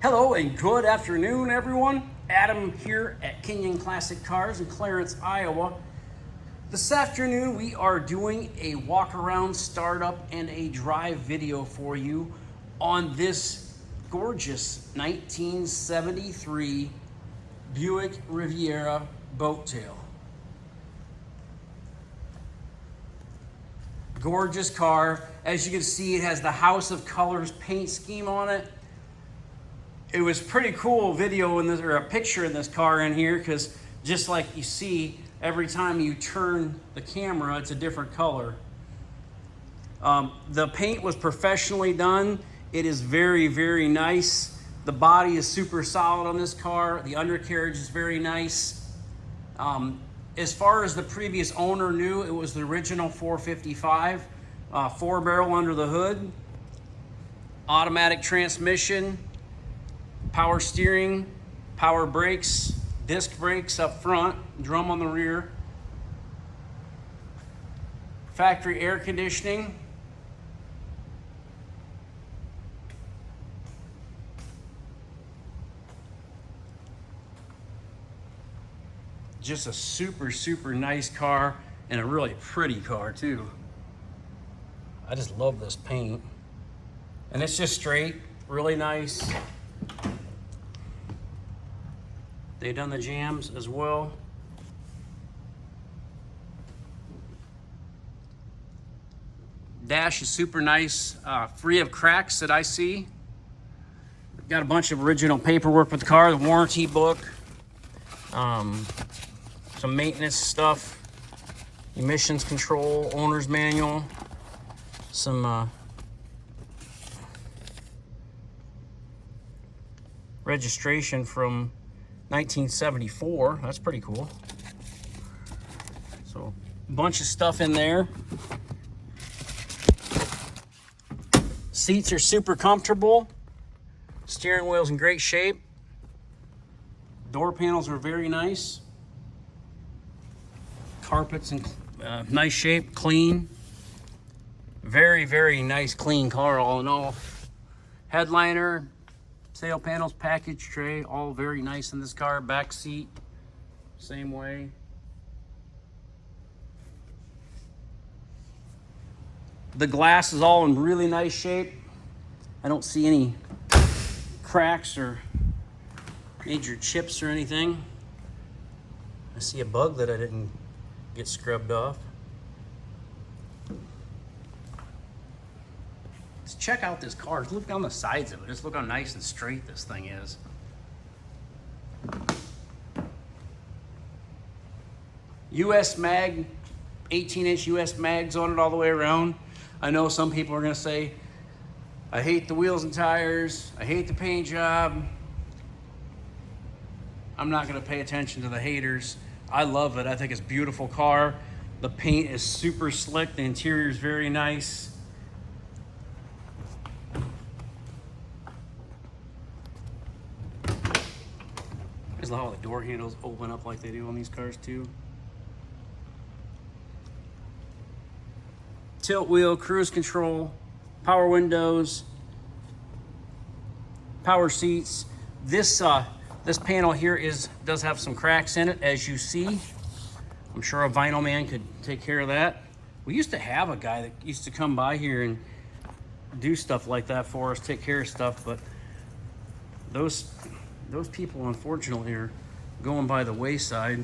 Hello and good afternoon, everyone. Adam here at Kinion Classic Cars in Clarence, Iowa. This afternoon we are doing a walk around, startup, and a drive video for you on this gorgeous 1973 Buick Riviera Boattail. Gorgeous car. As you can see, it has the House of Kolor's paint scheme on it. It was pretty cool video in this, or a picture in this car in here, because just like you see, every time you turn the camera, it's a different color. The paint was professionally done. It is very, very nice. The body is super solid on this car. The undercarriage is very nice. As far as the previous owner knew, it was the original 455, 4-barrel under the hood, automatic transmission, power steering, power brakes, disc brakes up front, drum on the rear, factory air conditioning, just a super, super nice car and a really pretty car too. I just love this paint. And it's just straight, really nice. They've done the jams as well. Dash is super nice, free of cracks that I see. Got a bunch of original paperwork with the car, the warranty book, some maintenance stuff, emissions control, owner's manual, some registration from 1974. That's pretty cool. So a bunch of stuff in there. Seats are super comfortable. Steering wheel's in great shape. Door panels are very nice. Carpets in nice shape, clean. Very, very nice, clean car all in all. Headliner, sail panels, package tray, all very nice in this car. Back seat, same way. The glass is all in really nice shape. I don't see any cracks or major chips or anything. I see a bug that I didn't get scrubbed off. Let's check out this car. Just look down the sides of it. Just look how nice and straight this thing is. US mag, 18-inch US mags on it all the way around. I know some people are gonna say, I hate the wheels and tires, I hate the paint job. I'm not gonna pay attention to the haters. I love it. I think it's a beautiful car. The paint is super slick. The interior is very nice. I just love how the door handles open up like they do on these cars too. Tilt wheel, cruise control, power windows, power seats. This panel here does have some cracks in it, as you see. I'm sure a vinyl man could take care of that. We used to have a guy that used to come by here and do stuff like that for us, take care of stuff, but those people unfortunately are going by the wayside.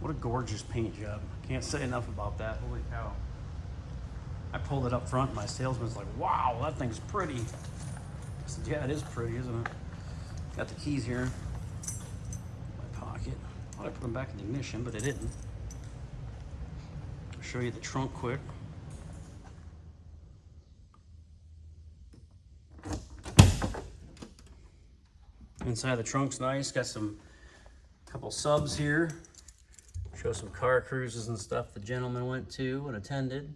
What a gorgeous paint job. Can't say enough about that. Holy cow. I pulled it up front and my salesman's like, wow, that thing's pretty. I said, yeah, it is pretty, isn't it? Got the keys here in my pocket. I thought I put them back in the ignition, but I didn't. I'll show you the trunk quick. Inside the trunk's nice. Got some couple subs here. Show some car cruises and stuff the gentleman went to and attended.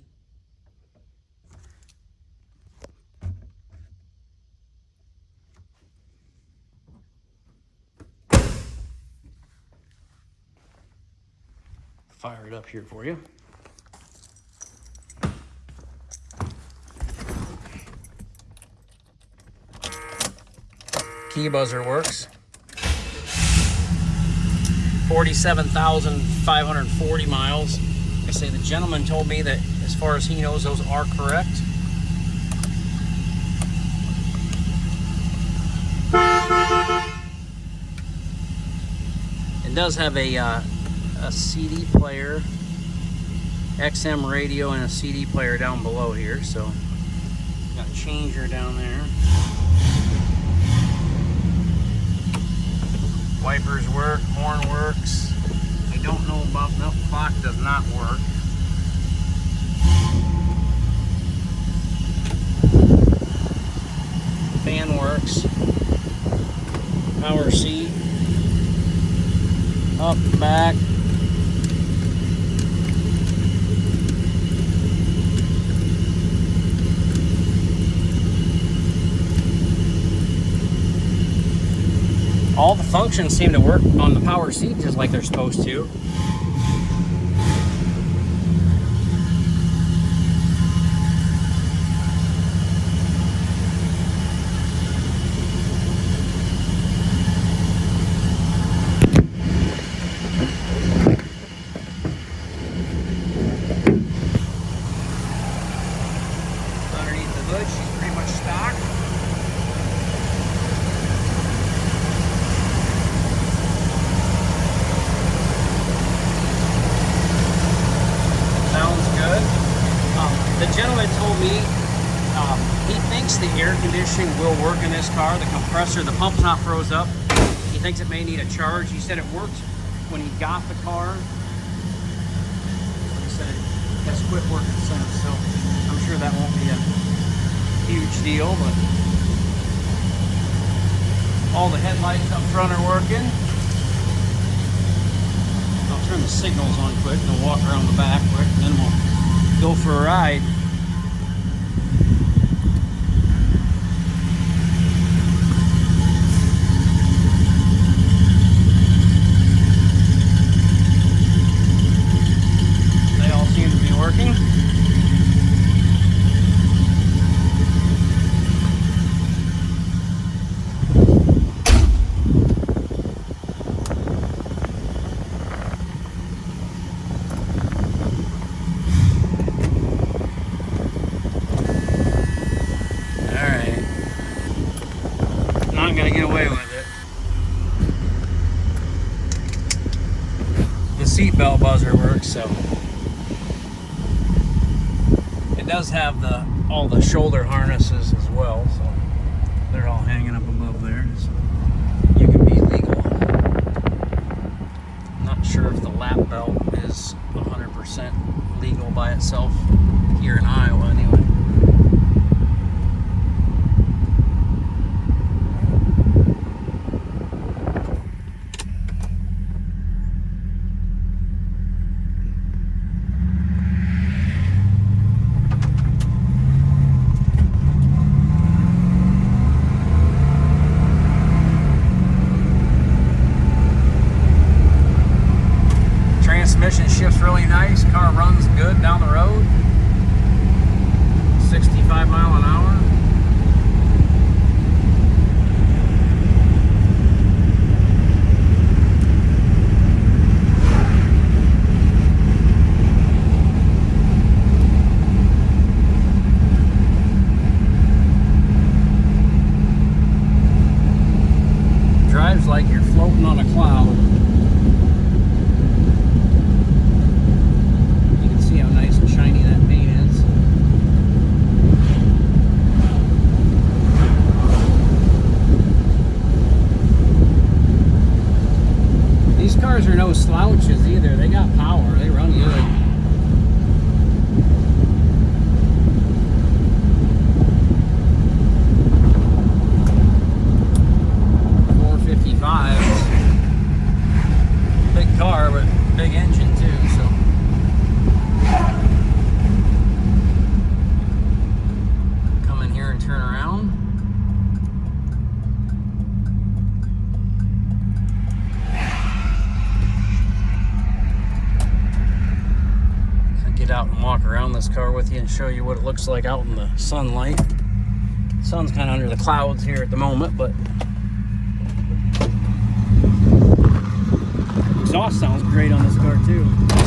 Fire it up here for you. Key buzzer works. 47,540 miles. I say the gentleman told me that as far as he knows, those are correct. It does have a CD player, XM radio, and a CD player down below here. So got a changer down there. Wipers work, horn works. I don't know about the clock does not work. Fan works. Power seat. Up, back. All the functions seem to work on the power seat just like they're supposed to. Underneath the hood, she's pretty much stock. The gentleman told me he thinks the air conditioning will work in this car. The compressor, the pump's not froze up. He thinks it may need a charge. He said it worked when he got the car. He said it has quit working since, so I'm sure that won't be a huge deal, but all the headlights up front are working. I'll turn the signals on quick and we'll walk around the back quick, and then we'll go for a ride. They all seem to be working. Not gonna get away with it. The seatbelt buzzer works, so it does have all the shoulder harnesses as well, so they're all hanging up above there, so you can be legal. Not sure if the lap belt is 100% legal by itself here in Iowa anyway. Transmission shifts really nice. Car runs good down the road. 65 miles an hour. Drives like you're floating on a cloud. Shiny that paint is. this car with you and show you what it looks like out in the sunlight. The sun's kind of under the clouds here at the moment, but exhaust sounds great on this car too.